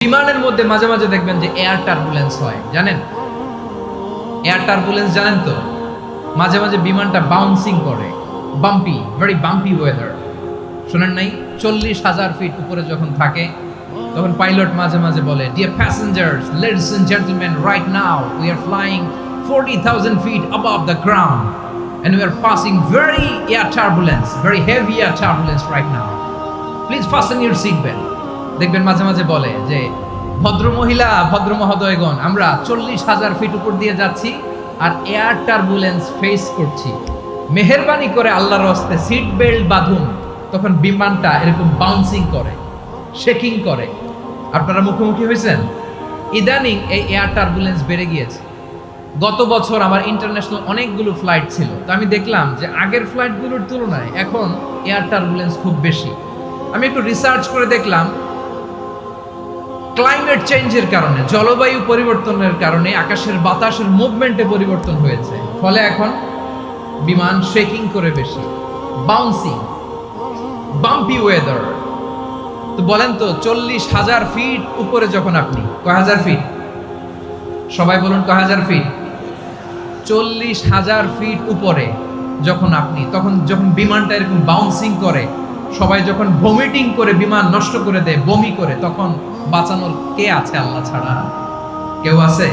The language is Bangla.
বিমানের মধ্যে মাঝে মাঝে দেখবেন যে এয়ার টার্বুলেন্স হয়, জানেন? এয়ার টার্বুলেন্স জানেন তো? মাঝে মাঝে বিমানটা বাউন্সিং করে, বাম্পি, ভেরি বাম্পি ওয়েদার। শোনেন নাই? 40,000 ফিট উপরে যখন থাকে তখন পাইলট মাঝে মাঝে বলে, dear passengers, ladies and gentleman, right now we are flying 40,000 feet above the ground and we are passing very air turbulence, very heavy air turbulence right now. Please fasten your seat belt. দেখবেন মাঝে মাঝে বলে যে, ভদ্র মহিলা, ভদ্র মহোদয়গণ, আমরা 40,000 ফিট উপর দিয়ে যাচ্ছি আর এয়ার টার্বুলেন্স ফেস করছি, মেহেরবানি করে আল্লাহর রাস্তে সিট বেল্ট বাঁধুন। তখন বিমানটা এরকম বাউন্সিং করে, শেকিং করে। আপনারা মুখোমুখি হয়েছেন? ইদানিং এই এয়ার টার্বুলেন্স বেড়ে গিয়েছে। গত বছর আমার ইন্টারন্যাশনাল অনেকগুলো ফ্লাইট ছিল, তো আমি দেখলাম যে আগের ফ্লাইটগুলোর তুলনায় এখন এয়ার টার্বুলেন্স খুব বেশি। আমি একটু রিসার্চ করে দেখলাম, ক্লাইমেট চেঞ্জের কারণে, জলবায়ু পরিবর্তনের কারণে আকাশের বাতাসের মুভমেন্টে পরিবর্তন হয়েছে, ফলে এখন বিমান শেকিং করে বেশি, বাউন্সিং, বাম্পি ওয়েদার। তো বলেন তো, 40,000 ফিট উপরে যখন আপনি, কয় হাজার ফিট? সবাই বলুন, কয় হাজার ফিট? 40,000 ফিট উপরে যখন আপনি, তখন যখন বিমানটা এরকম বাউন্সিং করে, সবাই যখন ভমিটিং করে বিমান নষ্ট করে দেয়, বমি করে, তখন বাঁচানোর কে আছে আল্লাহ ছাড়া? কেউ আছে?